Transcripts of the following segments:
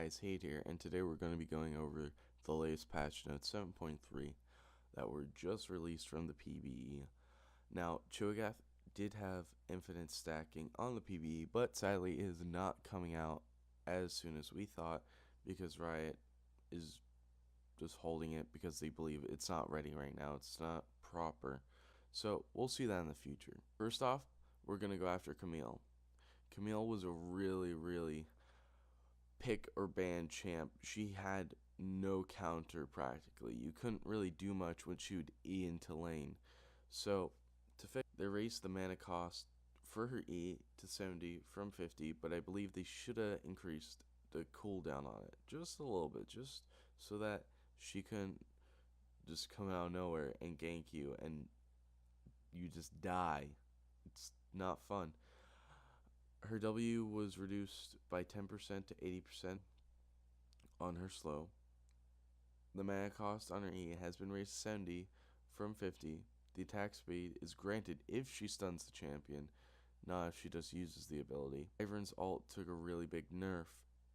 guys, Hate here, and today we're going to be going over the latest patch notes 7.3 that were just released from the PBE. Now, Cho'Gath did have infinite stacking on the PBE, but sadly it is not coming out as soon as we thought because Riot is just holding it because they believe it's not ready right now. It's not proper. So we'll see that in the future. First off, we're going to go after Camille. Camille was a really pick or ban champ. She had no counter practically. You couldn't really do much when she would E into lane. So to fix, they raised the mana cost for her E to 70 from 50, but I believe they should have increased the cooldown on it just a little bit, just so that she couldn't just come out of nowhere and gank you and you just die. It's not fun. Her W was reduced by 10% to 80% on her slow. The mana cost on her E has been raised to 70 from 50. The attack speed is granted if she stuns the champion, not if she just uses the ability. Ivern's ult took a really big nerf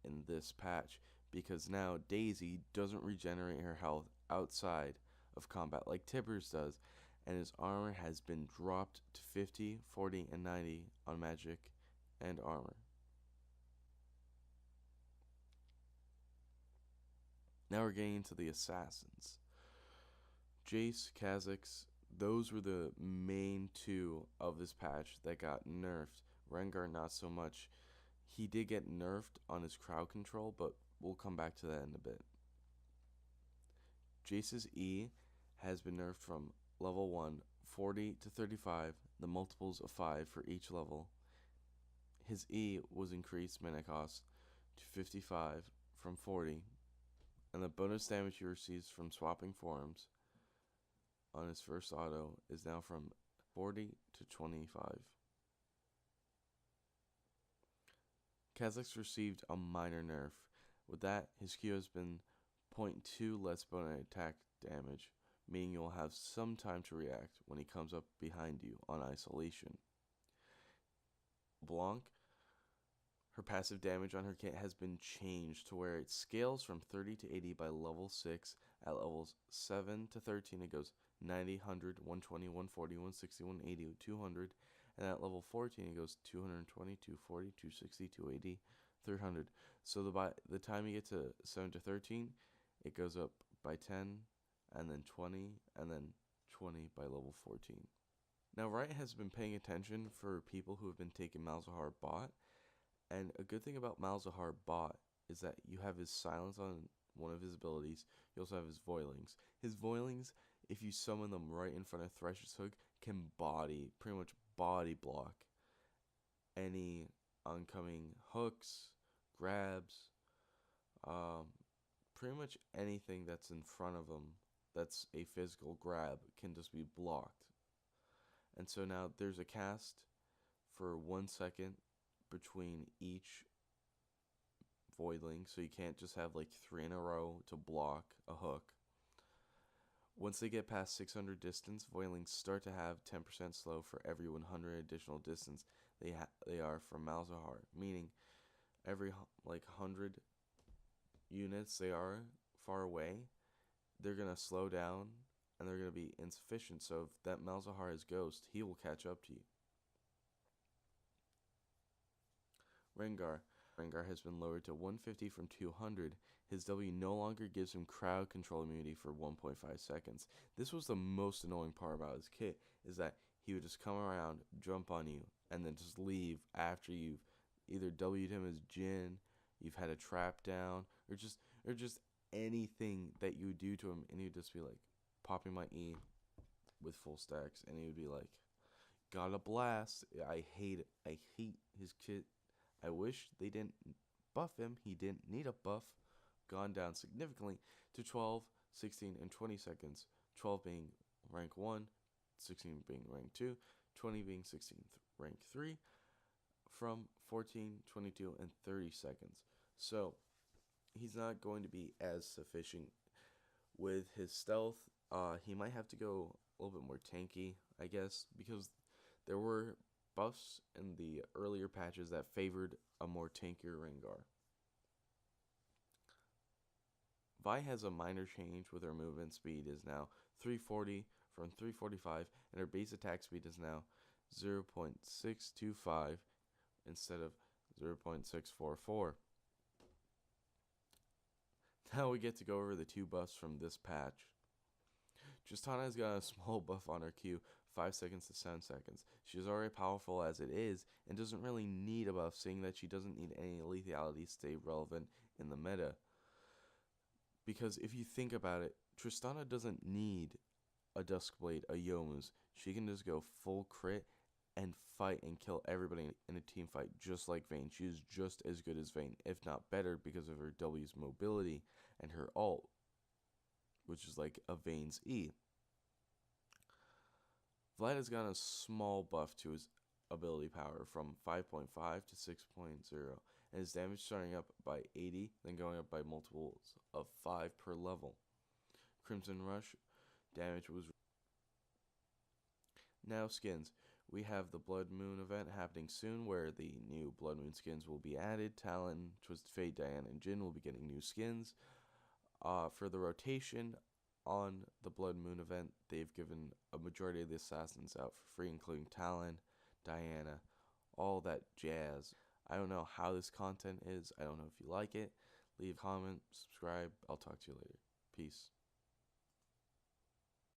in this patch because now Daisy doesn't regenerate her health outside of combat like Tibbers does, and his armor has been dropped to 50, 40, and 90 on magic and armor. Now we're getting into the assassins. Jace, Kha'Zix, those were the main two of this patch that got nerfed. Rengar not so much. He did get nerfed on his crowd control, but we'll come back to that in a bit. Jace's E has been nerfed from level 1, 40 to 35, the multiples of 5 for each level. His E was increased mana cost to 55 from 40, and the bonus damage he receives from swapping forms on his first auto is now from 40 to 25. Kha'Zix received a minor nerf. With that, his Q has been 0.2 less bonus attack damage, meaning you'll have some time to react when he comes up behind you on isolation. Blanc, her passive damage on her kit has been changed to where it scales from 30 to 80 by level 6. At levels 7 to 13 it goes 90, 100, 120, 140, 160, 180, 200, and at level 14 it goes 220, 240, 260, 280, 300. So by the time you get to 7 to 13, it goes up by 10, and then 20, and then 20 by level 14. Now Riot has been paying attention for people who have been taking Malzahar bot, and a good thing about Malzahar bot is that you have his silence on one of his abilities. You also have his voilings. His voilings, if you summon them right in front of Thresh's Hook, can pretty much body block any oncoming hooks, grabs, pretty much anything that's in front of him that's a physical grab can just be blocked. And so now there's a cast for 1 second between each voidling, so you can't just have like 3 in a row to block a hook. Once they get past 600 distance, voidlings start to have 10% slow for every 100 additional distance they are from Malzahar, meaning every like 100 units they are far away, they're gonna slow down and they're gonna be insufficient. So if that Malzahar is Ghost, he will catch up to you. Rengar has been lowered to 150 from 200. His W no longer gives him crowd control immunity for 1.5 seconds. This was the most annoying part about his kit, is that he would just come around, jump on you, and then just leave after you've either W'd him as Jhin, you've had a trap down, or just anything that you would do to him, and he'd just be like, popping my E with full stacks, and he would be like, got a blast. I hate it. I hate his kit. I wish they didn't buff him. He didn't need a buff. Gone down significantly to 12, 16, and 20 seconds. 12 being rank 1, 16 being rank 2, 20 being 16th rank 3, from 14, 22, and 30 seconds. So he's not going to be as sufficient with his stealth. He might have to go a little bit more tanky, I guess, because there were buffs in the earlier patches that favored a more tankier Rengar. Vi has a minor change with her movement speed is now 340 from 345, and her base attack speed is now 0.625 instead of 0.644. Now we get to go over the 2 buffs from this patch. Tristana has got a small buff on her Q, 5 seconds to 7 seconds. She is already powerful as it is, and doesn't really need a buff, seeing that she doesn't need any lethality to stay relevant in the meta. Because if you think about it, Tristana doesn't need a Duskblade, a Yomu's. She can just go full crit and fight and kill everybody in a team fight, just like Vayne. She is just as good as Vayne, if not better, because of her W's mobility and her ult, which is like a Vayne's E. Vlad has gotten a small buff to his ability power from 5.5 to 6.0, and his damage starting up by 80, then going up by multiples of 5 per level. Crimson Rush damage was... Now skins. We have the Blood Moon event happening soon, where the new Blood Moon skins will be added. Talon, Twisted Fate, Diana, and Jhin will be getting new skins. For the rotation on the Blood Moon event, they've given a majority of the assassins out for free, including Talon, Diana, all that jazz. I don't know how this content is. I don't know if you like it. Leave a comment, subscribe. I'll talk to you later. Peace.